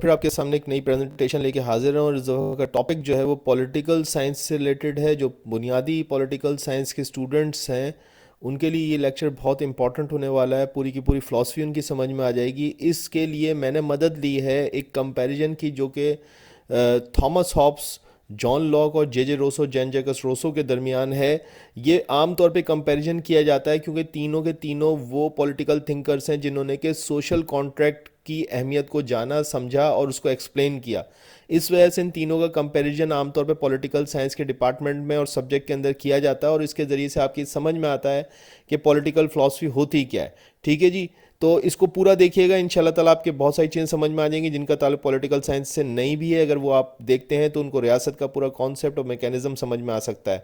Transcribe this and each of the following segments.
پھر آپ کے سامنے ایک نئی پریزنٹیشن لے کے حاضر ہوں، اور اس دفعہ کا ٹاپک جو ہے وہ پولیٹیکل سائنس سے ریلیٹڈ ہے. جو بنیادی پولیٹیکل سائنس کے اسٹوڈنٹس ہیں ان کے لیے یہ لیکچر بہت امپورٹنٹ ہونے والا ہے. پوری کی پوری فلاسفی ان کی سمجھ میں آ جائے گی. اس کے لیے میں نے مدد لی ہے ایک کمپیریجن کی جو کہ تھامس ہابس، جان لاک اور جے جے روسو، جین جیکس روسو کے درمیان ہے. یہ عام طور پہ کمپیریجن کیا جاتا ہے کیونکہ تینوں کے تینوں وہ پولیٹیکل تھنکرس ہیں جنہوں نے کہ سوشل کانٹریکٹ کی اہمیت کو جانا، سمجھا اور اس کو ایکسپلین کیا. اس وجہ سے ان تینوں کا کمپیریجن عام طور پہ پولیٹیکل سائنس کے ڈپارٹمنٹ میں اور سبجیکٹ کے اندر کیا جاتا ہے، اور اس کے ذریعے سے آپ کی سمجھ میں آتا ہے کہ پولیٹیکل فلاسفی ہوتی کیا ہے. ٹھیک ہے جی، تو اس کو پورا دیکھیے گا، انشاءاللہ تعالیٰ آپ کے بہت ساری چیزیں سمجھ میں آ جائیں گی جن کا تعلق پولیٹیکل سائنس سے نہیں بھی ہے. اگر وہ آپ دیکھتے ہیں تو ان کو ریاست کا پورا کانسیپٹ اور میکینزم سمجھ میں آ سکتا ہے.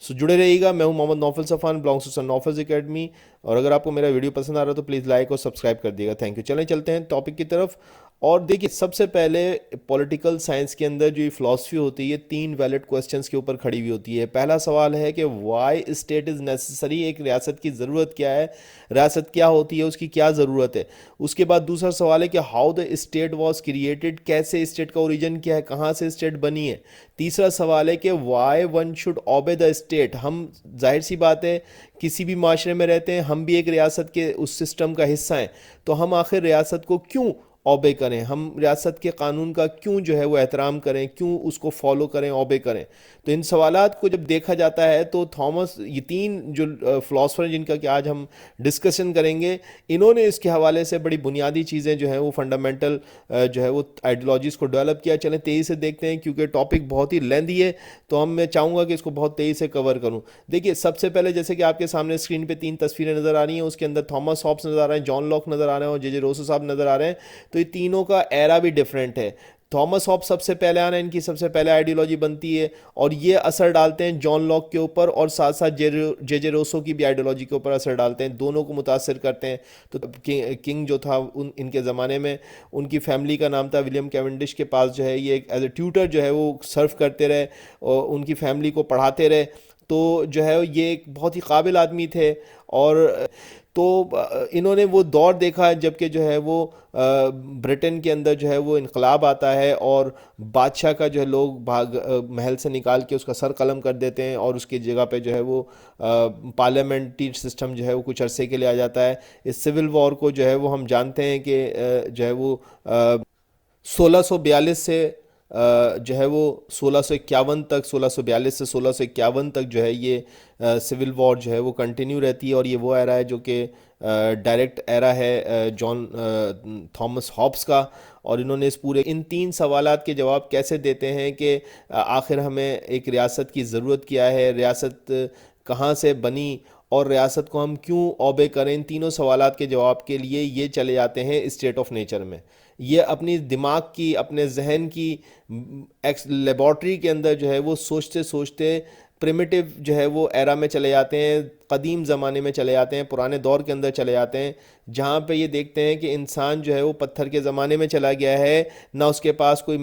سو جڑے رہیے گا. میں ہوں Muhammad Naufal Safan, belongs to sun Naufal's academy. اور اگر آپ کو میرا ویڈیو پسند آ رہا ہے تو پلیز لائک اور سبسکرائب کر دیے گا. Thank you. چلیں چلتے ہیں ٹاپک کی طرف. اور دیکھیے، سب سے پہلے پولیٹیکل سائنس کے اندر جو یہ فلاسفی ہوتی ہے یہ تین ویلڈ کوسچنس کے اوپر کھڑی ہوئی ہوتی ہے. پہلا سوال ہے کہ وائی اسٹیٹ از نیسسری، ایک ریاست کی ضرورت کیا ہے، ریاست کیا ہوتی ہے، اس کی کیا ضرورت ہے. اس کے بعد دوسرا سوال ہے کہ how the state was created, کیسے اسٹیٹ کا اوریجن کیا ہے، کہاں سے اسٹیٹ بنی ہے. تیسرا سوال ہے کہ why one should obey the state. ہم ظاہر سی بات ہے کسی بھی معاشرے میں رہتے ہیں، ہم بھی ایک ریاست کے اس سسٹم کا حصہ ہیں، تو ہم آخر ریاست کو کیوں اوبے کریں، ہم ریاست کے قانون کا کیوں جو ہے وہ احترام کریں، کیوں اس کو فالو کریں، اوبے کریں. تو ان سوالات کو جب دیکھا جاتا ہے تو تھامس، یہ تین جو فلاسفر ہیں جن کا کہ آج ہم ڈسکشن کریں گے، انہوں نے اس کے حوالے سے بڑی بنیادی چیزیں جو ہیں وہ فنڈامنٹل جو ہے وہ آئیڈیالوجیز کو ڈیولپ کیا. چلیں تیزی سے دیکھتے ہیں کیونکہ ٹاپک بہت ہی لیندی ہے، تو میں چاہوں گا کہ اس کو بہت تیزی سے کور کروں. دیکھیے، سب سے پہلے جیسے کہ آپ کے سامنے اسکرین پہ تین تصویریں نظر آ رہی ہیں، اس کے اندر تھامس ہابس نظر آ رہے ہیں، جان لاک نظر آ رہے ہیں اور جے جے روسو صاحب نظر آ رہے ہیں. تو یہ تینوں کا ایرا بھی ڈفرینٹ ہے. تھامس ہابس سب سے پہلے آ رہے ہیں، ان کی سب سے پہلے آئیڈیالوجی بنتی ہے اور یہ اثر ڈالتے ہیں جان لاک کے اوپر، اور ساتھ ساتھ جے جے روسو کی بھی آئیڈیالوجی کے اوپر اثر ڈالتے ہیں، دونوں کو متاثر کرتے ہیں. تو کنگ جو تھا ان کے زمانے میں، ان کی فیملی کا نام تھا ولیم کیونڈش کے پاس جو ہے یہ ایز اے ٹیوٹر جو ہے وہ سرو کرتے رہے اور ان کی فیملی کو پڑھاتے رہے. تو جو ہے یہ ایک بہت ہی قابل آدمی تھے. اور تو انہوں نے وہ دور دیکھا جب کہ جو ہے وہ برٹن کے اندر جو ہے وہ انقلاب آتا ہے اور بادشاہ کا جو ہے لوگ محل سے نکال کے اس کا سر قلم کر دیتے ہیں، اور اس کی جگہ پہ جو ہے وہ پارلیمنٹری سسٹم جو ہے وہ کچھ عرصے کے لیے آ جاتا ہے. اس سول وار کو جو ہے وہ ہم جانتے ہیں کہ جو ہے وہ 1642 سے جو ہے وہ 1651 تک، 1642 سے 1651 تک جو ہے یہ سول وار جو ہے وہ کنٹینیو رہتی ہے. اور یہ وہ ایرا ہے جو کہ ڈائریکٹ ایرا ہے جان تھامس ہابس کا. اور انہوں نے اس پورے ان تین سوالات کے جواب کیسے دیتے ہیں کہ آخر ہمیں ایک ریاست کی ضرورت کیا ہے، ریاست کہاں سے بنی، اور ریاست کو ہم کیوں اوبے کریں. ان تینوں سوالات کے جواب کے لیے یہ چلے جاتے ہیں اسٹیٹ آف نیچر میں. یہ اپنی دماغ کی، اپنے ذہن کی لیبارٹری کے اندر جو ہے وہ سوچتے سوچتے پریمیٹیو جو ہے وہ ایرا میں چلے جاتے ہیں، قدیم زمانے میں چلے جاتے ہیں، پرانے دور کے اندر چلے جاتے ہیں، جہاں پہ یہ دیکھتے ہیں کہ انسان جو ہے وہ پتھر کے زمانے میں چلا گیا ہے. نہ اس کے پاس کوئی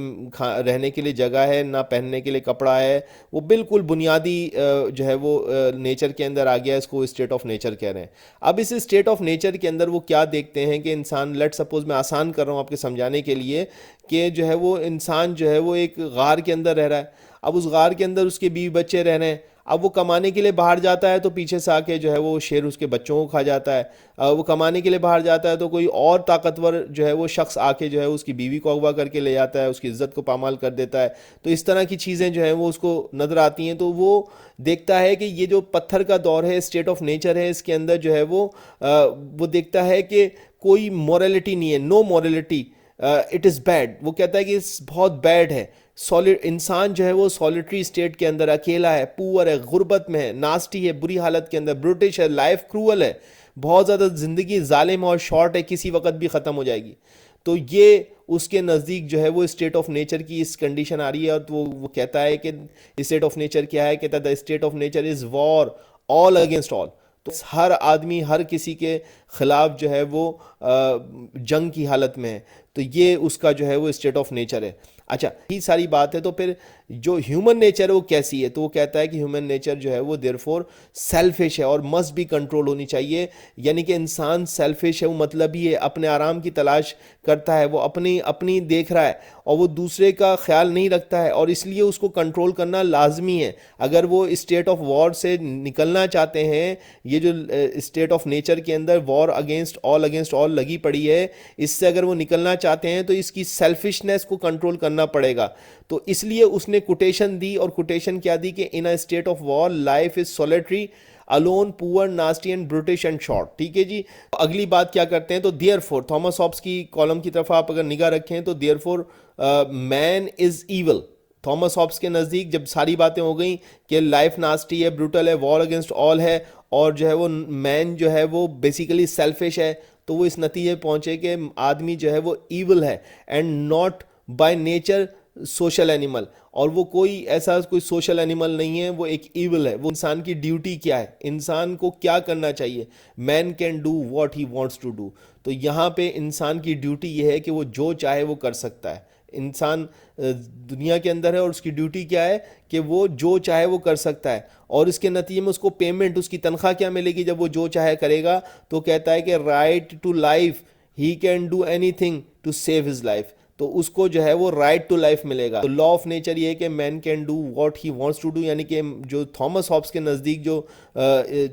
رہنے کے لیے جگہ ہے، نہ پہننے کے لیے کپڑا ہے. وہ بالکل بنیادی جو ہے وہ نیچر کے اندر آ گیا. اس کو اسٹیٹ آف نیچر کہہ رہے ہیں. اب اس اسٹیٹ آف نیچر کے اندر وہ کیا دیکھتے ہیں کہ انسان، لیٹ سپوز میں آسان کر رہا ہوں آپ کے سمجھانے کے لیے، کہ جو ہے وہ انسان جو ہے وہ ایک غار کے اندر رہ رہا ہے. اب اس غار کے اندر اس کے بیوی بچے رہ رہے ہیں. اب وہ کمانے کے لیے باہر جاتا ہے تو پیچھے سے آ کے جو ہے وہ شیر اس کے بچوں کو کھا جاتا ہے. وہ کمانے کے لیے باہر جاتا ہے تو کوئی اور طاقتور جو ہے وہ شخص آ کے جو ہے اس کی بیوی کو اغوا کر کے لے جاتا ہے، اس کی عزت کو پامال کر دیتا ہے. تو اس طرح کی چیزیں جو ہیں وہ اس کو نظر آتی ہیں. تو وہ دیکھتا ہے کہ یہ جو پتھر کا دور ہے، اسٹیٹ آف نیچر ہے، اس کے اندر جو ہے وہ دیکھتا ہے کہ کوئی مورالٹی نہیں ہے، نو مورالٹی، اٹ از بیڈ. وہ کہتا ہے کہ بہت بیڈ ہے. انسان جو ہے وہ سولیٹری اسٹیٹ کے اندر اکیلا ہے، پور ہے، غربت میں ہے، ناسٹی ہے، بری حالت کے اندر، برٹش ہے، لائف کروول ہے، بہت زیادہ زندگی ظالم اور شارٹ ہے، کسی وقت بھی ختم ہو جائے گی. تو یہ اس کے نزدیک جو ہے وہ اسٹیٹ آف نیچر کی اس کنڈیشن آ رہی ہے. اور تو وہ کہتا ہے کہ اسٹیٹ آف نیچر کیا ہے، کہتا ہے the state of nature is war all against all. تو ہر آدمی، ہر کسی کے خلاف جو ہے وہ جنگ کی حالت میں ہے. تو یہ اس کا جو ہے وہ اسٹیٹ آف نیچر ہے. اچھا یہ ساری بات ہے. تو پھر جو ہیومن نیچر ہے وہ کیسی ہے؟ تو وہ کہتا ہے کہ ہیومن نیچر جو ہے وہ دیر فور سیلفش ہے اور مسٹ بھی کنٹرول ہونی چاہیے. یعنی کہ انسان سیلفش ہے، وہ مطلب ہی ہے، اپنے آرام کی تلاش کرتا ہے، وہ اپنی دیکھ رہا ہے اور وہ دوسرے کا خیال نہیں رکھتا ہے، اور اس لیے اس کو کنٹرول کرنا لازمی ہے. اگر وہ اسٹیٹ آف وار سے نکلنا چاہتے ہیں، یہ جو اسٹیٹ آف نیچر کے اندر وار اگینسٹ آل لگی پڑی ہے، اس سے اگر وہ نکلنا چاہتے ہیں تو اس کی سیلفشنس کو کنٹرول کرنا پڑے گا. تو اس لیے اس نے کوٹیشن دی، اور کوٹیشن کیا دی کہ in a state of war life is solitary alone, poor, nasty and brutish and short. ٹھیک ہے جی. اگلی بات کیا کرتے ہیں؟ تو دیئر فور تھامس ہابس کی کالم کی طرف آپ اگر نگاہ رکھیں تو therefore man is evil. Thomas Hobbes کے نزدیک جب ساری باتیں ہو گئیں کہ لائف ناسٹی ہے، بروٹل ہے، وار اگینسٹ آل ہے، اور جو ہے وہ مین جو ہے وہ بیسیکلی سیلفش ہے، تو وہ اس نتیجے پہنچے کہ آدمی جو ہے وہ ایول ہے and not by nature social animal. اور وہ کوئی سوشل اینیمل نہیں ہے، وہ ایک ایول ہے. وہ انسان کی ڈیوٹی کیا ہے، انسان کو کیا کرنا چاہیے؟ Man can do what he wants to do. تو یہاں پہ انسان کی ڈیوٹی یہ ہے کہ وہ جو چاہے وہ کر سکتا ہے. انسان دنیا کے اندر ہے اور اس کی ڈیوٹی کیا ہے کہ وہ جو چاہے وہ کر سکتا ہے، اور اس کے نتیجے میں اس کو پیمنٹ، اس کی تنخواہ کیا ملے گی جب وہ جو چاہے کرے گا؟ تو کہتا ہے کہ right to life, he can do anything to save his life. تو اس کو جو ہے وہ رائٹ ٹو لائف ملے گا. تو لا آف نیچر یہ ہے کہ man can do what he wants to do. یعنی کہ جو تھامس ہابس کے نزدیک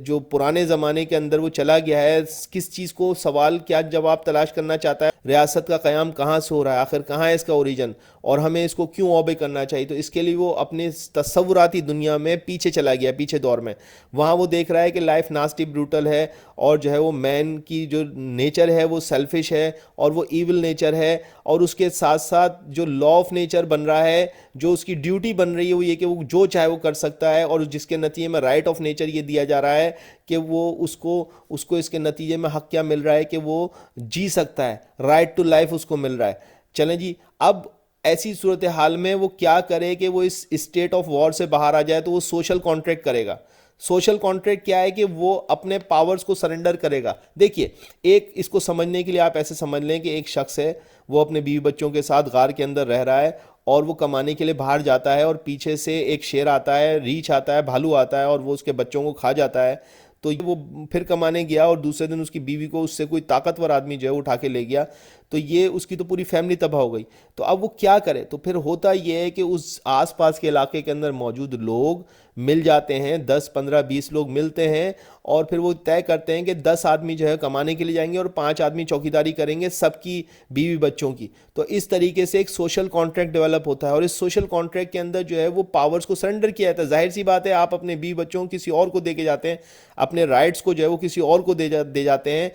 جو پرانے زمانے کے اندر وہ چلا گیا ہے، کس چیز کو سوال کیا جواب تلاش کرنا چاہتا ہے؟ ریاست کا قیام کہاں سے ہو رہا ہے، آخر کہاں ہے اس کا اوریجن، اور ہمیں اس کو کیوں اوبے کرنا چاہیے؟ تو اس کے لیے وہ اپنے تصوراتی دنیا میں پیچھے چلا گیا، پیچھے دور میں. وہاں وہ دیکھ رہا ہے کہ لائف ناسٹی بروٹل ہے، اور جو ہے وہ مین کی جو نیچر ہے وہ سیلفش ہے اور وہ ایول نیچر ہے. اور اس کے ساتھ ساتھ جو لا آف نیچر بن رہا ہے، جو اس کی ڈیوٹی بن رہی ہے، وہ یہ کہ وہ جو چاہے وہ کر سکتا ہے، اور جس کے نتیجے میں رائٹ آف نیچر یہ دیا جا رہا ہے کہ وہ اس کو اس کے نتیجے میں حق کیا مل رہا ہے کہ وہ جی سکتا ہے، رائٹ ٹو لائف اس کو مل رہا ہے. چلیں جی. اب ایسی صورتحال میں وہ کیا کرے کہ وہ اس اسٹیٹ آف وار سے باہر آ جائے؟ تو وہ سوشل کانٹریکٹ کرے گا. سوشل کانٹریکٹ کیا ہے کہ وہ اپنے پاورز کو سرنڈر کرے گا. دیکھیے، ایک اس کو سمجھنے کے لیے آپ ایسے سمجھ لیں کہ ایک شخص ہے، وہ اپنے بیوی بچوں کے ساتھ غار کے اندر رہ رہا ہے، اور وہ کمانے کے لیے باہر جاتا ہے، اور پیچھے سے ایک شیر آتا ہے، ریچھ آتا ہے، بھالو آتا ہے، اور وہ اس کے بچوں کو کھا جاتا ہے. تو وہ پھر کمانے گیا، اور دوسرے دن اس کی بیوی کو اس سے کوئی طاقتور آدمی جو ہے اٹھا کے لے گیا. تو یہ اس کی تو پوری فیملی تباہ ہو گئی. تو اب وہ کیا کرے؟ تو پھر ہوتا یہ ہے کہ اس آس پاس کے علاقے کے اندر موجود لوگ مل جاتے ہیں، 10 15 20 لوگ ملتے ہیں، اور پھر وہ طے کرتے ہیں کہ 10 آدمی جو ہے کمانے کے لیے جائیں گے اور 5 آدمی چوکیداری کریں گے سب کی بیوی بچوں کی. تو اس طریقے سے ایک سوشل کانٹریکٹ ڈیولپ ہوتا ہے، اور اس سوشل کانٹریکٹ کے اندر جو ہے وہ پاورز کو سرنڈر کیا جاتا ہے. ظاہر سی بات ہے، آپ اپنے بیوی بچوں کو کسی اور کو دے کے جاتے ہیں، اپنے رائٹس کو جو ہے وہ کسی اور کو دے جاتے ہیں،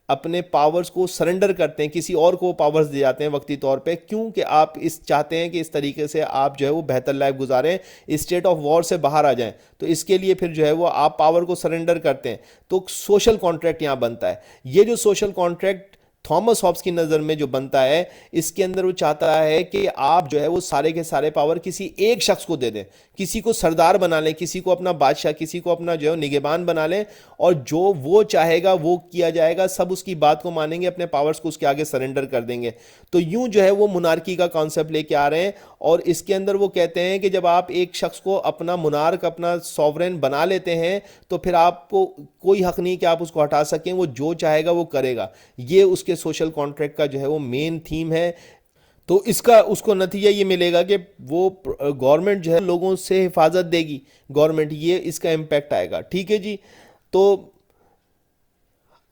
اپنے پاورز کو سرنڈر کرتے ہیں، کسی اور کو پاورز دے جاتے ہیں وقتی طور پہ. کیوں کہ آپ چاہتے ہیں کہ اس طریقے سے آپ جو ہے وہ بہتر لائف گزاریں، اسٹیٹ آف وار سے باہر آ جائیں. تو اس کے لیے پھر جو ہے وہ آپ پاور کو سرنڈر کرتے ہیں. تو سوشل کانٹریکٹ یہاں بنتا ہے. یہ جو سوشل کانٹریکٹ تھامس ہابس کی نظر میں جو بنتا ہے، اس کے اندر وہ چاہتا ہے کہ آپ جو ہے وہ سارے کے سارے پاور کسی ایک شخص کو دے دیں، کسی کو سردار بنا لیں، کسی کو اپنا بادشاہ، کسی کو اپنا جو ہے نگہبان بنا لیں، اور جو وہ چاہے گا وہ کیا جائے گا. سب اس کی بات کو مانیں گے، اپنے پاورز کو اس کے آگے سرنڈر کر دیں گے. تو یوں جو ہے وہ منارکی کا کانسیپٹ لے کے آ رہے ہیں. اور اس کے اندر وہ کہتے ہیں کہ جب آپ ایک شخص کو اپنا منارک، اپنا سوورین بنا لیتے ہیں، تو پھر آپ کو کوئی حق نہیں کہ آپ اس کو ہٹا سکیں، وہ جو چاہے گا وہ کرے گا. یہ اس کے سوشل کانٹریکٹ کا جو ہے وہ مین تھیم ہے. تو اس کو نتیجہ یہ ملے گا کہ وہ گورنمنٹ جو ہے لوگوں سے حفاظت دے گی، گورنمنٹ، یہ اس کا امپیکٹ آئے گا. ٹھیک ہے جی. تو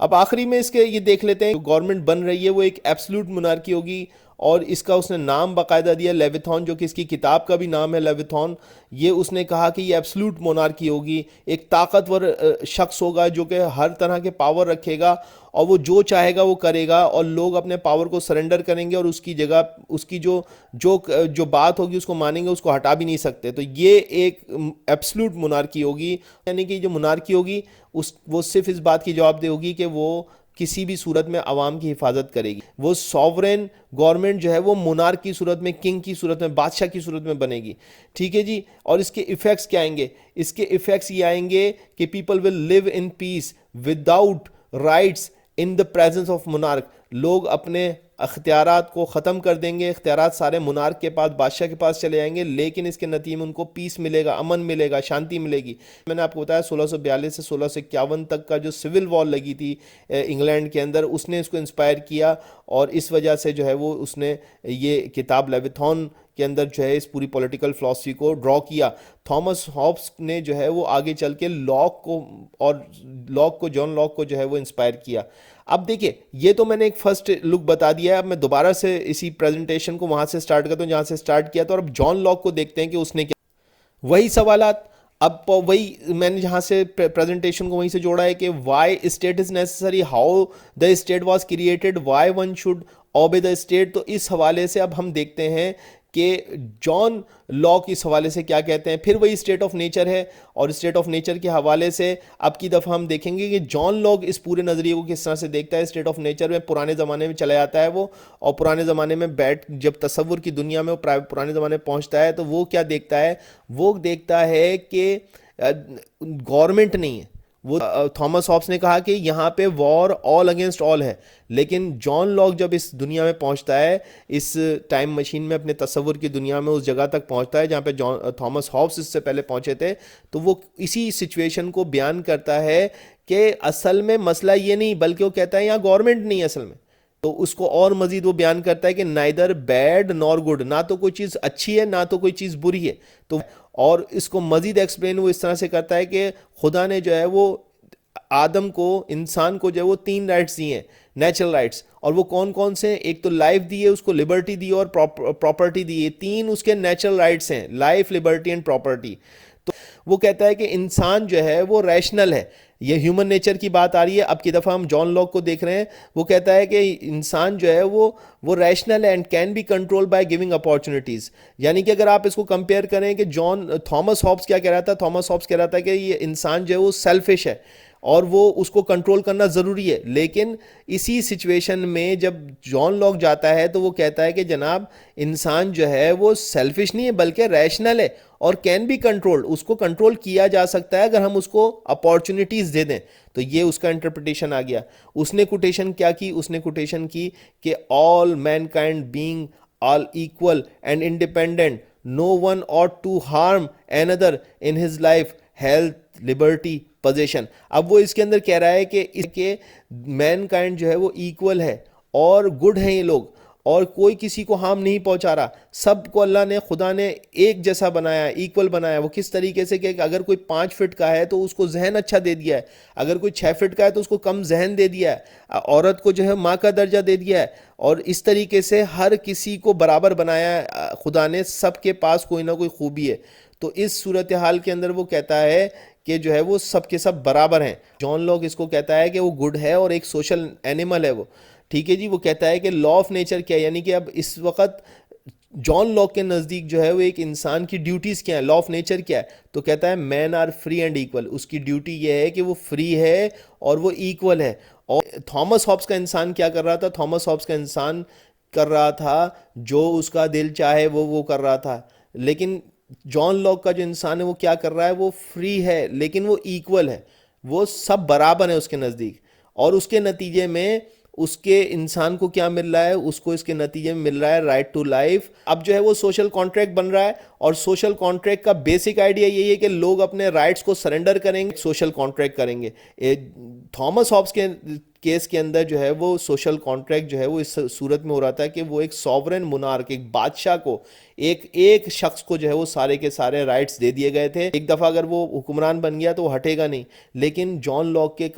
اب آخری میں اس کے یہ دیکھ لیتے ہیں، جو گورنمنٹ بن رہی ہے وہ ایک ایبسلوٹ منارکی ہوگی، اور اس کا اس نے نام باقاعدہ دیا لیویتھان، جو کہ اس کی کتاب کا بھی نام ہے لیویتھان. یہ اس نے کہا کہ یہ ایبسلوٹ مونارکی ہوگی، ایک طاقتور شخص ہوگا جو کہ ہر طرح کے پاور رکھے گا، اور وہ جو چاہے گا وہ کرے گا، اور لوگ اپنے پاور کو سرنڈر کریں گے، اور اس کی جگہ اس کی جو بات ہوگی اس کو مانیں گے، اس کو ہٹا بھی نہیں سکتے. تو یہ ایک ایبسلوٹ مونارکی ہوگی. یعنی کہ جو مونارکی ہوگی وہ صرف اس بات کی جواب دہ ہوگی کہ وہ کسی بھی صورت میں عوام کی حفاظت کرے گی. وہ سوورین گورنمنٹ جو ہے وہ منارک کی صورت میں، کنگ کی صورت میں، بادشاہ کی صورت میں بنے گی. ٹھیک ہے جی. اور اس کے ایفیکٹس کیا آئیں گے؟ اس کے ایفیکٹس یہ آئیں گے کہ people will live in peace without rights in the presence of monarch. لوگ اپنے اختیارات کو ختم کر دیں گے, اختیارات سارے monarch کے پاس, بادشاہ کے پاس چلے جائیں گے, لیکن اس کے نتیجے میں ان کو پیس ملے گا, امن ملے گا, شانتی ملے گی. میں نے آپ کو بتایا 1642 سے 1651 تک کا جو سول وار لگی تھی انگلینڈ کے اندر, اس نے اس کو انسپائر کیا, اور اس وجہ سے جو ہے وہ اس نے یہ کتاب لیویتھان کے اندر جو ہے اس پوری پولیٹیکل فلاسفی کو ڈرا کیا. تھامس ہابس نے جو ہے وہ آگے چل کے لاک کو, اور جان لاک کو جو ہے وہ انسپائر کیا. اب دیکھیں, یہ تو میں نے ایک فرسٹ لک بتا دیا ہے. اب میں دوبارہ سے اسی پریزنٹیشن کو وہاں سے سٹارٹ کرتا ہوں جہاں سے سٹارٹ کیا تھا, اور اب جان لاک کو دیکھتے ہیں کہ اس نے کیا. وہی سوالات, اب وہی میں نے جہاں سے پریزنٹیشن کو وہیں سے جوڑا ہے کہ why state is necessary, how the state was created, why one should obey the state. تو اس حوالے سے اب ہم دیکھتے ہیں کہ جان لاک اس حوالے سے کیا کہتے ہیں. پھر وہی اسٹیٹ آف نیچر ہے, اور اسٹیٹ آف نیچر کے حوالے سے اب کی دفعہ ہم دیکھیں گے کہ جان لاک اس پورے نظریے کو کس طرح سے دیکھتا ہے. اسٹیٹ آف نیچر میں پرانے زمانے میں چلا جاتا ہے وہ, اور پرانے زمانے میں جب تصور کی دنیا میں وہ پرانے زمانے میں پہنچتا ہے تو وہ کیا دیکھتا ہے, وہ دیکھتا ہے کہ گورنمنٹ نہیں ہے. وہ تھامس ہابس نے کہا کہ یہاں پہ وار آل اگینسٹ آل ہے, لیکن جان لاک جب اس دنیا میں پہنچتا ہے, اس ٹائم مشین میں اپنے تصور کی دنیا میں اس جگہ تک پہنچتا ہے جہاں پہ تھامس ہابس اس سے پہلے پہنچے تھے, تو وہ اسی سچویشن کو بیان کرتا ہے کہ اصل میں مسئلہ یہ نہیں, بلکہ وہ کہتا ہے یہاں گورنمنٹ نہیں ہے اصل میں. تو اس کو اور مزید وہ بیان کرتا ہے کہ نائدر بیڈ نور گڈ, نہ تو کوئی چیز اچھی ہے نہ تو کوئی چیز بری ہے. تو اور اس کو مزید ایکسپلین وہ اس طرح سے کرتا ہے کہ خدا نے جو ہے وہ آدم کو, انسان کو جو ہے وہ 3 رائٹس دیے ہیں, نیچرل رائٹس, اور وہ کون کون سے ہیں. ایک تو لائف دی ہے, اس کو لبرٹی دی اور پراپرٹی دی ہے. 3 اس کے نیچرل رائٹس ہیں, لائف, لبرٹی اینڈ پراپرٹی. تو وہ کہتا ہے کہ انسان جو ہے وہ ریشنل ہے. یہ ہیومن نیچر کی بات آ رہی ہے. اب کی دفعہ ہم جان لاک کو دیکھ رہے ہیں. وہ کہتا ہے کہ انسان جو ہے وہ ریشنل ہے and can be control by giving opportunities. یعنی کہ اگر آپ اس کو کمپیئر کریں کہ تھامس ہابس کیا کہہ رہا تھا, تھامس ہابس کہہ رہا تھا کہ یہ انسان جو ہے وہ سیلفش ہے اور وہ اس کو کنٹرول کرنا ضروری ہے. لیکن اسی سچویشن میں جب جان لاک جاتا ہے تو وہ کہتا ہے کہ جناب انسان جو ہے وہ سیلفش نہیں ہے بلکہ ریشنل ہے اور کین بی کنٹرول, اس کو کنٹرول کیا جا سکتا ہے اگر ہم اس کو اپارچونیٹیز دے دیں. تو یہ اس کا انٹرپریٹیشن آ گیا. اس نے کوٹیشن کیا کی, اس نے کوٹیشن کی کہ all mankind being all equal and independent, no one ought to harm another in his life, health, liberty, possession. اب وہ اس کے اندر کہہ رہا ہے کہ اس کے مین کائنڈ جو ہے وہ ایکول ہے اور گڈ ہیں یہ لوگ, اور کوئی کسی کو ہارم نہیں پہنچا رہا. سب کو اللہ نے, خدا نے ایک جیسا بنایا, ایکول بنایا. وہ کس طریقے سے کہ اگر کوئی 5 فٹ کا ہے تو اس کو ذہن اچھا دے دیا ہے, اگر کوئی 6 فٹ کا ہے تو اس کو کم ذہن دے دیا ہے, عورت کو جو ہے ماں کا درجہ دے دیا ہے, اور اس طریقے سے ہر کسی کو برابر بنایا ہے خدا نے. سب کے پاس کوئی نہ کوئی خوبی ہے. تو اس صورتحال کے اندر وہ کہتا ہے کہ جو ہے وہ سب کے سب برابر ہیں. جان لاک اس کو کہتا ہے کہ وہ گڈ ہے اور ایک سوشل اینیمل ہے وہ, ٹھیک ہے جی. وہ کہتا ہے کہ لا آف نیچر کیا ہے, یعنی کہ اب اس وقت جان لاک کے نزدیک جو ہے وہ ایک انسان کی ڈیوٹیز کیا ہے, لا آف نیچر کیا ہے. تو کہتا ہے مین آر فری اینڈ ایکول. اس کی ڈیوٹی یہ ہے کہ وہ فری ہے اور وہ ایکول ہے. اور تھامس ہابس کا انسان کیا کر رہا تھا, تھامس ہابس کا انسان کر رہا تھا جو اس کا دل چاہے وہ کر رہا تھا. لیکن جان لاک کا جو انسان ہے وہ کیا کر رہا ہے, وہ فری ہے لیکن وہ ایکول ہے, وہ سب برابر ہیں اس کے نزدیک. اور اس کے نتیجے میں اس کے انسان کو کیا مل رہا ہے, اس کو اس کے نتیجے میں مل رہا ہے رائٹ ٹو لائف. اب جو ہے وہ سوشل کانٹریکٹ بن رہا ہے, اور سوشل کانٹریکٹ کا بیسک آئیڈیا یہی ہے کہ لوگ اپنے رائٹس کو سرنڈر کریں گے, سوشل کانٹریکٹ کریں گے. تھامس ہابس کے کیس کے اندر جو ہے وہ سوشل کانٹریکٹ جو ہے وہ اس صورت میں ہو رہا تھا کہ وہ ایک سوورن مونارک, ایک بادشاہ کو, ایک شخص کو جو ہے وہ سارے کے سارے رائٹس دے دیے گئے تھے. ایک دفعہ اگر وہ حکمران بن گیا تو وہ ہٹے گا نہیں. لیکن جان لاک کے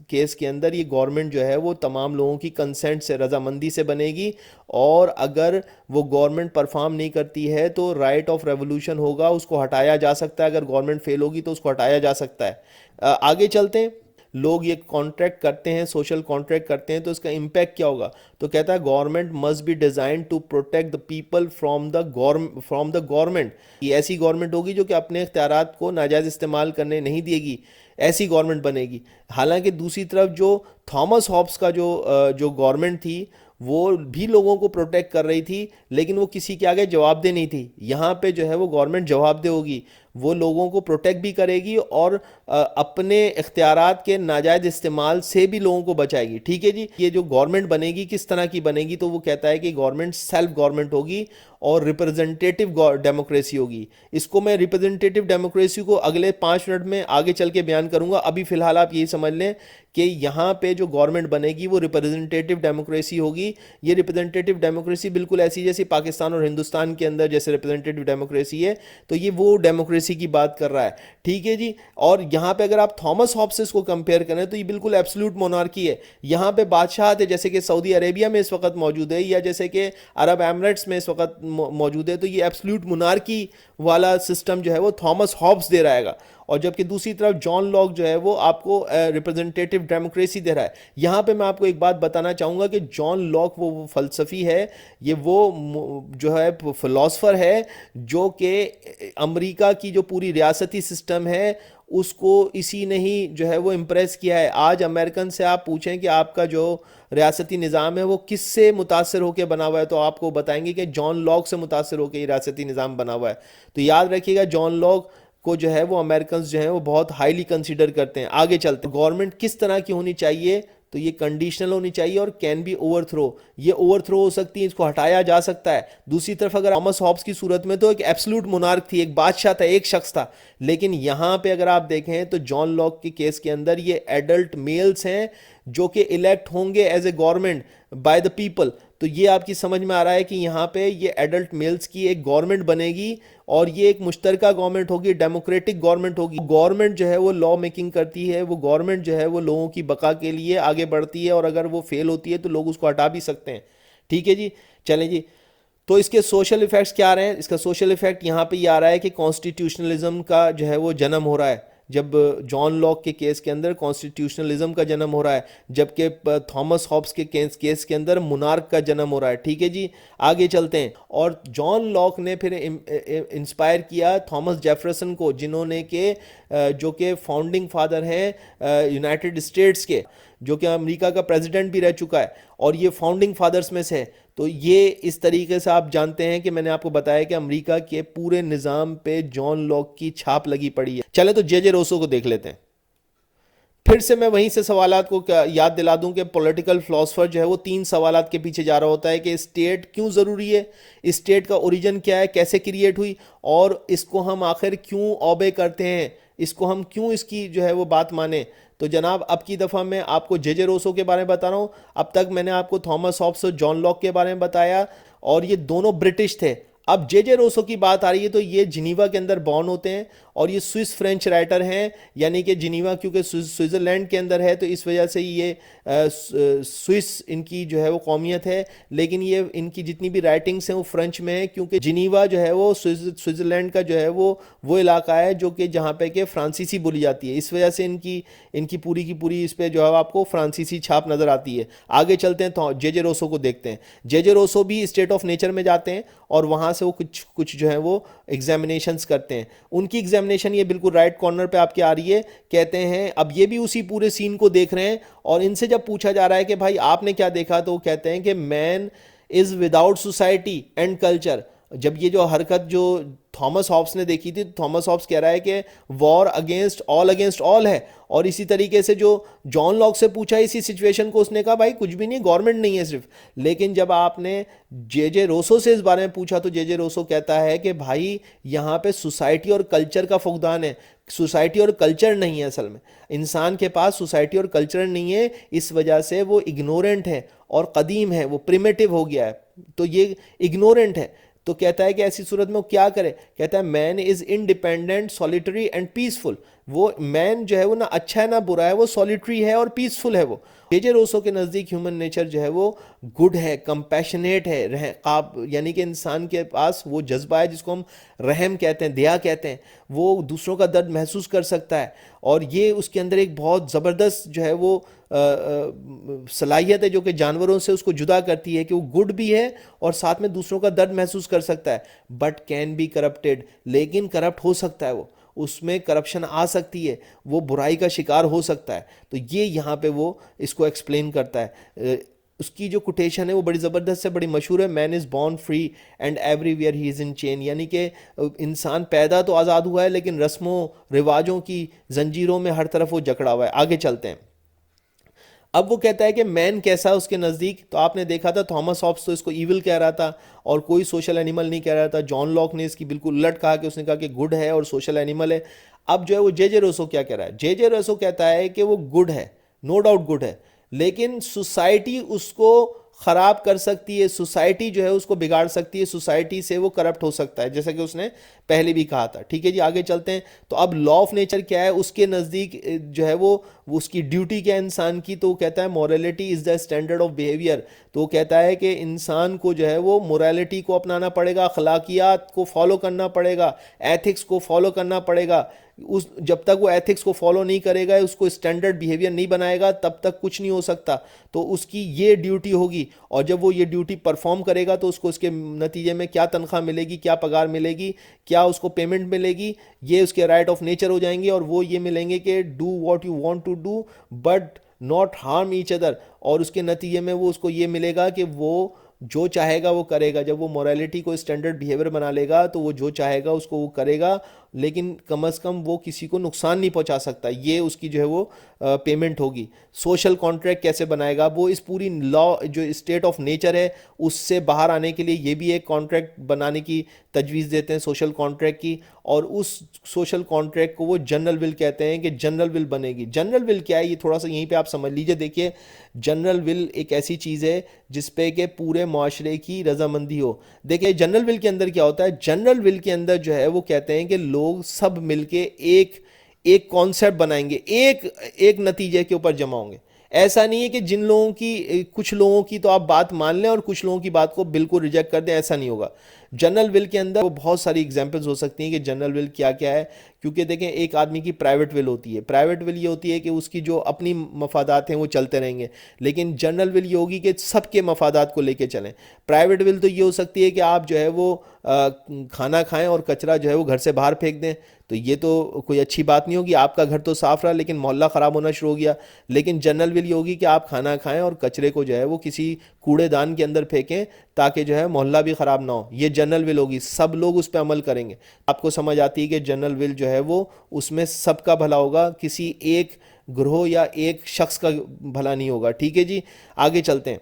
کیس کے اندر یہ گورنمنٹ جو ہے وہ تمام لوگوں کی کنسنٹ سے, رضامندی سے بنے گی, اور اگر وہ گورنمنٹ پرفارم نہیں کرتی ہے تو رائٹ آف ریولوشن ہوگا, اس کو ہٹایا جا سکتا ہے. اگر گورنمنٹ فیل ہوگی تو اس کو ہٹایا جا سکتا ہے. آگے چلتے ہیں. لوگ یہ کانٹریکٹ کرتے ہیں, سوشل کانٹریکٹ کرتے ہیں, تو اس کا امپیکٹ کیا ہوگا. تو کہتا ہے government must be design to protect the people from the government. یہ ایسی گورنمنٹ ہوگی جو کہ اپنے اختیارات کو ناجائز استعمال کرنے نہیں دے گی, ایسی گورنمنٹ بنے گی. حالانکہ دوسری طرف جو تھامس ہابس کا جو گورنمنٹ تھی وہ بھی لوگوں کو پروٹیکٹ کر رہی تھی, لیکن وہ کسی کے آگے جواب دہ نہیں تھی. یہاں پہ جو ہے وہ گورنمنٹ جواب دہ ہوگی, وہ لوگوں کو پروٹیکٹ بھی کرے گی اور اپنے اختیارات کے ناجائز استعمال سے بھی لوگوں کو بچائے گی. ٹھیک ہے جی. یہ جو گورنمنٹ بنے گی کس طرح کی بنے گی, تو وہ کہتا ہے کہ گورنمنٹ سیلف گورنمنٹ ہوگی اور ریپرزنٹیٹیو ڈیموکریسی ہوگی. اس کو میں ریپرزنٹیٹیو ڈیموکریسی کو اگلے 5 منٹ میں آگے چل کے بیان کروں گا. ابھی فی الحال آپ یہی سمجھ لیں کہ یہاں پہ جو گورنمنٹ بنے گی وہ ریپرزنٹیٹیو ڈیموکریسی ہوگی. یہ ریپرزنٹیٹیو ڈیموکریسی بالکل ایسی جیسے پاکستان اور ہندوستان کے اندر جیسے ریپرزنٹیٹیو ڈیموکریسی ہے, تو یہ وہ ڈیموکریسی کی بات کر رہا ہے. ٹھیک ہے جی. اور یہاں پہ اگر آپ تھامس ہابس کو کمپیئر کریں تو یہ بالکل ایبسلوٹ مونارکی ہے. یہاں پہ بادشاہت ہے جیسے کہ سعودی عربیہ میں اس وقت موجود ہے یا جیسے کہ عرب ایمریٹس میں اس وقت موجود ہے, تو یہ ایبسلوٹ مونارکی والا سسٹم جو ہے وہ تھامس ہابس دے رہا ہے گا. اور جبکہ دوسری طرف جان لاک جو ہے وہ آپ کو ریپرزنٹیٹیو ڈیموکریسی دے رہا ہے. یہاں پہ میں آپ کو ایک بات بتانا چاہوں گا کہ جان لاک وہ فلسفی ہے, یہ وہ جو ہے فلاسفر ہے جو کہ امریکہ کی جو پوری ریاستی سسٹم ہے اس کو اسی نے ہی جو ہے وہ امپریس کیا ہے. آج امریکن سے آپ پوچھیں کہ آپ کا جو ریاستی نظام ہے وہ کس سے متاثر ہو کے بنا ہوا ہے, تو آپ کو بتائیں گے کہ جان لاک سے متاثر ہو کے یہ ریاستی نظام بنا ہوا ہے. تو یاد رکھیے گا جان لاک کو جو ہے وہ امریکنز جو ہیں وہ بہت ہائیلی کنسیڈر کرتے ہیں. آگے چلتے ہیں. گورنمنٹ کس طرح کی ہونی چاہیے, تو یہ کنڈیشنل ہونی چاہیے اور کین بی اوور تھرو. یہ اوور تھرو ہو سکتی ہے, اس کو ہٹایا جا سکتا ہے. دوسری طرف اگر تھامس ہابس کی صورت میں تو ایک ایبسلوٹ مونارک تھی, ایک بادشاہ تھا, ایک شخص تھا. لیکن یہاں پہ اگر آپ دیکھیں تو جان لاک کے کیس کے اندر یہ ایڈلٹ میلز ہیں جو کہ الیکٹ ہوں گے as a government by the people. تو یہ آپ کی سمجھ میں آ رہا ہے کہ یہاں پہ یہ ایڈلٹ میلز کی ایک گورنمنٹ بنے گی اور یہ ایک مشترکہ گورنمنٹ ہوگی, ڈیموکریٹک گورنمنٹ ہوگی. گورنمنٹ جو ہے وہ لا میکنگ کرتی ہے, وہ گورنمنٹ جو ہے وہ لوگوں کی بقا کے لیے آگے بڑھتی ہے, اور اگر وہ فیل ہوتی ہے تو لوگ اس کو ہٹا بھی سکتے ہیں. ٹھیک ہے جی. چلیں جی. تو اس کے سوشل ایفیکٹس کیا آ رہے ہیں؟ اس کا سوشل ایفیکٹ یہاں پہ یہ آ رہا ہے کہ کانسٹیٹیوشنلزم کا جو ہے وہ جنم ہو رہا ہے. جب جان لاک کے کیس کے اندر کانسٹیٹیوشنلزم کا جنم ہو رہا ہے, جبکہ تھامس ہابس کے کیس کے اندر مونارک کا جنم ہو رہا ہے. ٹھیک ہے جی. آگے چلتے ہیں. اور جان لاک نے پھر انسپائر کیا تھامس جیفرسن کو, جنہوں نے کہ جو کہ فاؤنڈنگ فادر ہیں یونائٹڈ اسٹیٹس کے, جو کہ امریکہ کا پریزیڈنٹ بھی رہ چکا ہے, اور یہ فاؤنڈنگ فادرز میں سے ہے. تو یہ اس طریقے سے آپ جانتے ہیں کہ میں نے آپ کو بتایا کہ امریکہ کے پورے نظام پہ جان لاک کی چھاپ لگی پڑی ہے. چلیں تو جے روسو کو دیکھ لیتے ہیں. پھر سے میں وہیں سے سوالات کو یاد دلا دوں کہ پولیٹیکل فلاسفر جو ہے وہ 3 سوالات کے پیچھے جا رہا ہوتا ہے کہ اسٹیٹ کیوں ضروری ہے, اسٹیٹ کا اوریجن کیا ہے, کیسے کریٹ ہوئی, اور اس کو ہم آخر کیوں اوبے کرتے ہیں, اس کو ہم کیوں اس کی جو ہے وہ بات مانیں. تو جناب اب کی دفعہ میں آپ کو جے روسو کے بارے میں بتا رہا ہوں. اب تک میں نے آپ کو تھامس ہابس اور جان لاک کے بارے میں بتایا, اور یہ دونوں برٹش تھے. اب جے روسو کی بات آ رہی ہے تو یہ جنیوا کے اندر بورن ہوتے ہیں, اور یہ سوئس فرینچ رائٹر ہیں, یعنی کہ جنیوا کیونکہ سوئٹزرلینڈ کے اندر ہے تو اس وجہ سے یہ سوئس ان کی جو ہے وہ قومیت ہے, لیکن یہ ان کی جتنی بھی رائٹنگس ہیں وہ فرینچ میں ہیں, کیونکہ جنیوا جو ہے وہ سوئٹزرلینڈ کا جو ہے وہ علاقہ ہے جو کہ جہاں پہ کہ فرانسیسی بولی جاتی ہے. اس وجہ سے ان کی پوری کی پوری اس پہ جو ہے آپ کو فرانسیسی چھاپ نظر آتی ہے. آگے چلتے ہیں تو جے روسو کو دیکھتے ہیں. جے روسو بھی اسٹیٹ آف نیچر میں جاتے ہیں اور وہاں سے وہ کچھ جو ہے وہ ایگزامینیشنز کرتے ہیں. ان کی ایگزامینیشن یہ بالکل رائٹ کارنر پہ آپ کی آ رہی ہے. کہتے ہیں اب یہ بھی اسی پورے سین کو دیکھ رہے ہیں, اور ان سے جب پوچھا جا رہا ہے کہ بھائی آپ نے کیا دیکھا, تو وہ کہتے ہیں کہ man is without society and culture. جب یہ جو حرکت جو تھامس ہابس نے دیکھی تھی, تھامس ہابس کہہ رہا ہے کہ وار اگینسٹ آل ہے, اور اسی طریقے سے جو جان لاک سے پوچھا اسی سچویشن کو, اس نے کہا بھائی کچھ بھی نہیں, گورنمنٹ نہیں ہے صرف. لیکن جب آپ نے جے روسو سے اس بارے میں پوچھا تو جے روسو کہتا ہے کہ بھائی یہاں پہ سوسائٹی اور کلچر کا فقدان ہے, سوسائٹی اور کلچر نہیں ہے. اصل میں انسان کے پاس سوسائٹی اور کلچر نہیں ہے, اس وجہ سے وہ اگنورنٹ ہے اور قدیم ہے, وہ پریمیٹیو ہو گیا ہے, تو یہ اگنورنٹ ہے. تو کہتا ہے کہ ایسی صورت میں وہ کیا کرے, کہتا ہے man is independent سولیٹری and peaceful. وہ مین جو ہے وہ نہ اچھا ہے نہ برا ہے, وہ سولیٹری ہے اور پیسفل ہے. وہ جے روسو کے نزدیک ہیومن نیچر جو ہے وہ گڈ ہے, کمپیشنیٹ ہے, یعنی کہ انسان کے پاس وہ جذبہ ہے جس کو ہم رحم کہتے ہیں, دیا کہتے ہیں. وہ دوسروں کا درد محسوس کر سکتا ہے, اور یہ اس کے اندر ایک بہت زبردست جو ہے وہ صلاحیت ہے جو کہ جانوروں سے اس کو جدا کرتی ہے, کہ وہ گڈ بھی ہے اور ساتھ میں دوسروں کا درد محسوس کر سکتا ہے. بٹ کین بی کرپٹیڈ, لیکن کرپٹ ہو سکتا ہے, وہ اس میں کرپشن آ سکتی ہے, وہ برائی کا شکار ہو سکتا ہے. تو یہ یہاں پہ وہ اس کو ایکسپلین کرتا ہے. اس کی جو کوٹیشن ہے وہ بڑی زبردست ہے، بڑی مشہور ہے، man is born free and everywhere he is in chain, یعنی کہ انسان پیدا تو آزاد ہوا ہے لیکن رسموں رواجوں کی زنجیروں میں ہر طرف وہ جکڑا ہوا ہے۔ آگے چلتے ہیں۔ اب وہ کہتا ہے کہ مین کیسا ہے اس کے نزدیک، تو آپ نے دیکھا تھا تھامس ہابس تو اس کو ایول کہہ رہا تھا اور کوئی سوشل اینیمل نہیں کہہ رہا تھا۔ جان لاک نے اس کی بالکل الٹ کہا کہ اس نے کہا کہ گڈ ہے اور سوشل اینیمل ہے۔ اب جو ہے وہ جے جے روسو کیا کہہ رہا ہے؟ جے جے روسو کہتا ہے کہ وہ گڈ ہے، نو ڈاؤٹ گڈ ہے، لیکن سوسائٹی اس کو خراب کر سکتی ہے، سوسائٹی جو ہے اس کو بگاڑ سکتی ہے، سوسائٹی سے وہ کرپٹ ہو سکتا ہے، جیسا کہ اس نے پہلے بھی کہا تھا۔ ٹھیک ہے جی، آگے چلتے ہیں۔ تو اب لا آف نیچر کیا ہے اس کے نزدیک؟ جو ہے وہ اس کی ڈیوٹی کیا ہے انسان کی؟ تو وہ کہتا ہے morality is the standard of behaviour. تو وہ کہتا ہے کہ انسان کو جو ہے وہ مورالٹی کو اپنانا پڑے گا، اخلاقیات کو فالو کرنا پڑے گا، ایتھکس کو فالو کرنا پڑے گا۔ جب تک وہ ایتھکس کو فالو نہیں کرے گا، اس کو اسٹینڈرڈ بیہیویئر نہیں بنائے گا، تب تک کچھ نہیں ہو سکتا۔ تو اس کی یہ ڈیوٹی ہوگی، اور جب وہ یہ ڈیوٹی پرفارم کرے گا تو اس کو اس کے نتیجے میں کیا تنخواہ ملے گی، کیا پگار ملے گی، کیا اس کو پیمنٹ ملے گی، یہ اس کے رائٹ آف نیچر ہو جائیں گے، اور وہ یہ ملیں گے کہ do what you want to do but not harm each other, اور اس کے نتیجے میں وہ اس کو یہ ملے گا کہ وہ جو چاہے گا وہ کرے گا۔ جب وہ مورالٹی کو اسٹینڈرڈ بیہیویئر بنا لے گا تو وہ جو چاہے گا اس کو وہ کرے گا، لیکن کم از کم وہ کسی کو نقصان نہیں پہنچا سکتا۔ یہ اس کی جو ہے وہ پیمنٹ ہوگی۔ سوشل کانٹریکٹ کیسے بنائے گا؟ وہ اس پوری لا جو اسٹیٹ آف نیچر ہے اس سے باہر آنے کے لیے یہ بھی ایک کانٹریکٹ بنانے کی تجویز دیتے ہیں، سوشل کانٹریکٹ کی، اور اس سوشل کانٹریکٹ کو وہ جنرل ول کہتے ہیں کہ جنرل ول بنے گی۔ جنرل ول کیا ہے یہ تھوڑا سا یہیں پہ آپ سمجھ لیجئے۔ دیکھیے جنرل ول ایک ایسی چیز ہے جس پہ کہ پورے معاشرے کی رضامندی ہو۔ دیکھیے جنرل ول کے اندر کیا ہوتا ہے؟ جنرل ول کے اندر جو ہے وہ کہتے ہیں کہ لوگ سب مل کے ایک کانسیپٹ بنائیں گے، ایک نتیجے کے اوپر جمع ہوں گے۔ ایسا نہیں ہے کہ جن لوگوں کی کچھ لوگوں کی تو آپ بات مان لیں اور کچھ لوگوں کی بات کو بالکل ریجیکٹ کر دیں، ایسا نہیں ہوگا۔ جنرل ول کے اندر وہ بہت ساری ایگزامپلز ہو سکتی ہیں کہ جنرل ول کیا کیا ہے، کیونکہ دیکھیں ایک آدمی کی پرائیویٹ ول ہوتی ہے۔ پرائیویٹ ول یہ ہوتی ہے کہ اس کی جو اپنی مفادات ہیں وہ چلتے رہیں گے، لیکن جنرل ول یہ ہوگی کہ سب کے مفادات کو لے کے چلیں۔ پرائیویٹ ول تو یہ ہو سکتی ہے کہ آپ جو ہے وہ کھانا کھائیں اور کچرا جو ہے وہ گھر سے باہر پھینک دیں، تو یہ تو کوئی اچھی بات نہیں ہوگی۔ آپ کا گھر تو صاف رہا لیکن محلہ خراب ہونا شروع ہو گیا۔ لیکن جنرل ول یہ ہوگی کہ آپ کھانا کھائیں اور کچرے کو جو ہے وہ کسی کوڑے دان کے اندر پھینکیں تاکہ جو ہے محلہ بھی خراب نہ ہو۔ یہ جنرل ول ہوگی، سب لوگ اس پہ عمل کریں گے۔ آپ کو سمجھ آتی ہے کہ جنرل ول جو ہے وہ اس میں سب کا بھلا ہوگا، کسی ایک گروہ یا ایک شخص کا بھلا نہیں ہوگا۔ ٹھیک ہے جی، آگے چلتے ہیں۔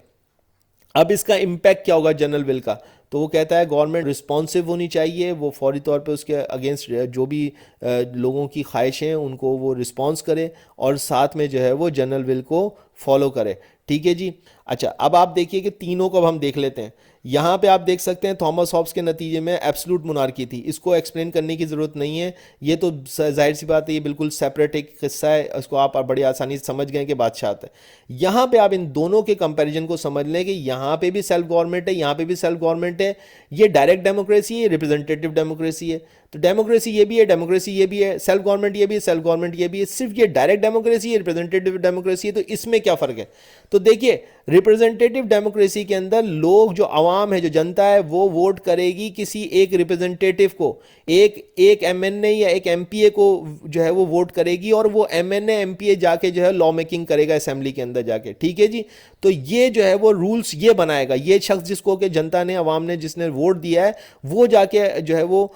اب اس کا امپیکٹ کیا ہوگا جنرل ول کا؟ تو وہ کہتا ہے گورنمنٹ رسپانسو ہونی چاہیے، وہ فوری طور پہ اس کے اگینسٹ جو بھی لوگوں کی خواہشیں ہیں ان کو وہ رسپانس کرے، اور ساتھ میں جو ہے وہ جنرل ول کو فالو کرے۔ ٹھیک ہے جی، اچھا اب آپ دیکھیے کہ تینوں کو اب ہم دیکھ لیتے ہیں۔ یہاں پہ آپ دیکھ سکتے ہیں تھامس ہابس کے نتیجے میں ایبسلوٹ مونارکی تھی، اس کو ایکسپلین کرنے کی ضرورت نہیں ہے، یہ تو ظاہر سی بات ہے، یہ بالکل سیپریٹ ایک قصہ ہے، اس کو آپ بڑی آسانی سے سمجھ گئے کہ بادشاہ ہے۔ یہاں پہ آپ ان دونوں کے کمپیریزن کو سمجھ لیں کہ یہاں پہ بھی سیلف گورنمنٹ ہے، یہاں پہ بھی سیلف گورنمنٹ ہے۔ یہ ڈائریکٹ ڈیموکریسی ہے، ریپرزنٹیٹیو ڈیموکریسی ہے۔ تو ڈیموکریسی یہ بھی ہے، ڈیموکریسی یہ بھی ہے، سیلف گورنمنٹ یہ بھی ہے، سیلف گورنمنٹ یہ بھی ہے۔ صرف یہ ڈائریکٹ ڈیموکریسی ہے، ریپرزنٹیٹیو ڈیموکریسی ہے، تو اس میں کیا فرق ہے؟ تو دیکھیے ریپرزنٹیٹیو ڈیموکریسی کے اندر لوگ جو عوام ہے، جو جنتا ہے، وہ ووٹ کرے گی کسی ایک ریپرزنٹیٹیو کو، ایک ایم این اے یا ایک ایم پی اے کو جو ہے وہ ووٹ کرے گی، اور وہ M N A M P A جا کے جو ہے لا میکنگ کرے گا اسمبلی کے اندر جا کے۔ ٹھیک ہے جی، تو یہ جو ہے وہ رولز یہ بنائے گا، یہ شخص جس کو کہ جنتا نے، عوام نے، جس نے ووٹ دیا ہے، وہ جا کے جو ہے وہ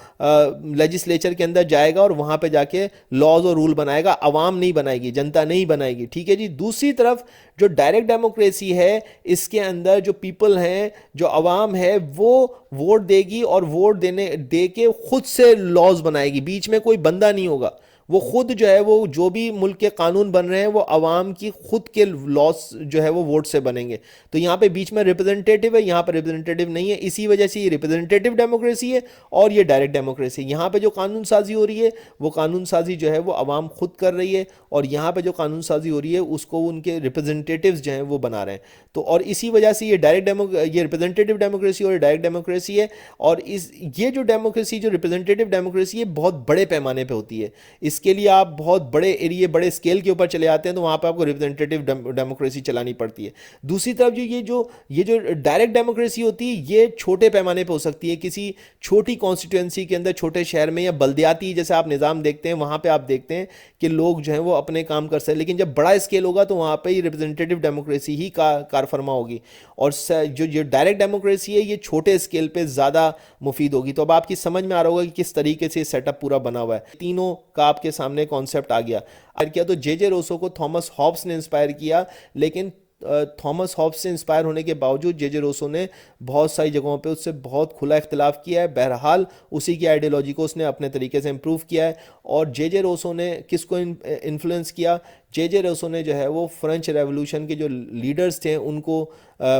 لیجسلیچر کے اندر جائے گا اور وہاں پہ جا کے لاز اور رول بنائے گا، عوام نہیں بنائے گی، جنتا نہیں بنائے گی۔ ٹھیک ہے جی، دوسری طرف جو ڈائریکٹ ڈیموکریسی ہے، اس کے اندر جو پیپل ہیں، جو عوام ہے، وہ ووٹ دے گی اور ووٹ دے کے خود سے لاز بنائے گی، بیچ میں کوئی بندہ نہیں ہوگا، وہ خود جو ہے وہ جو بھی ملک کے قانون بن رہے ہیں وہ عوام کی خود کے لاس جو ہے وہ ووٹ سے بنیں گے۔ تو یہاں پہ بیچ میں ریپرزنٹیٹیو ہے، یہاں پہ ریپرزنٹیٹیو نہیں ہے، اسی وجہ سے یہ ریپرزنٹیٹیو ڈیموکریسی ہے اور یہ ڈائریکٹ ڈیموکریسی۔ یہاں پہ جو قانون سازی ہو رہی ہے وہ قانون سازی جو ہے وہ عوام خود کر رہی ہے، اور یہاں پہ جو قانون سازی ہو رہی ہے اس کو ان کے ریپرزنٹیٹیوز جو ہیں وہ بنا رہے ہیں۔ تو اور اسی وجہ سے یہ ریپرزنٹیٹیو ڈیموکریسی اور ڈائریکٹ ڈیموکریسی ہے، اور یہ جو ڈیموکریسی، جو ریپرزنٹیٹیو ڈیموکریسی ہے، بہت بڑے پیمانے پہ ہوتی ہے۔ اس اس کے لیے آپ بہت بڑے ایریے بڑے اسکیل کے اوپر چلے آتے ہیں تو وہاں پہ آپ کو ریپرزنٹیٹیو ڈیموکریسی چلانی پڑتی ہے. دوسری طرف یہ جو ڈائریکٹ ڈیموکریسی ہوتی ہے یہ چھوٹے پیمانے پہ ہو سکتی ہے, کسی چھوٹی کانسٹیٹوئنسی کے اندر چھوٹے شہر میں, یا بلدیاتی جیسے آپ نظام دیکھتے ہیں وہاں پہ آپ دیکھتے ہیں کہ لوگ جو ہیں وہ اپنے کام کر سکتے ہیں. لیکن جب بڑا اسکیل ہوگا تو وہاں پہ ہی ریپرزنٹیٹیو ڈیموکریسی ہی کار فرما ہوگی, اور جو ڈائریکٹ ڈیموکریسی ہے یہ چھوٹے اسکیل پہ زیادہ مفید ہوگی. تو اب آپ کی سمجھ میں آ رہا ہوگا کہ کس طریقے سے سیٹ اپ پورا بنا ہوا ہے. تینوں کا آپ کے سامنے کانسیپٹ آ گیا. کیا تو جے جے روسو کو تھامس ہابس نے انسپائر کیا, لیکن تھامس ہابس سے انسپائر ہونے کے باوجود جے جے روسو نے بہت ساری جگہوں پہ اس سے بہت کھلا اختلاف کیا ہے. بہرحال اسی کی آئیڈیالوجی کو اس نے اپنے طریقے سے امپروو کیا ہے. اور جے جے روسو نے کس کو انفلوئنس کیا؟ جے جے روسو نے جو ہے وہ فرینچ ریولوشن کے جو لیڈرز تھے ان کو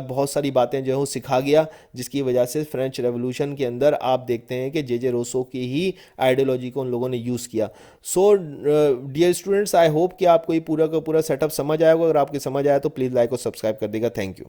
بہت ساری باتیں جو ہے وہ سکھا گیا, جس کی وجہ سے فرینچ ریولوشن کے اندر آپ دیکھتے ہیں کہ جے جے روسو کی ہی آئیڈیالوجی کو ان لوگوں نے یوز کیا. So dear students, I hope کہ آپ کو یہ پورا کا پورا سیٹ اپ سمجھ آئے گا. اگر آپ کو سمجھ آیا تو پلیز لائک اور سبسکرائب کر دے گا. Thank you.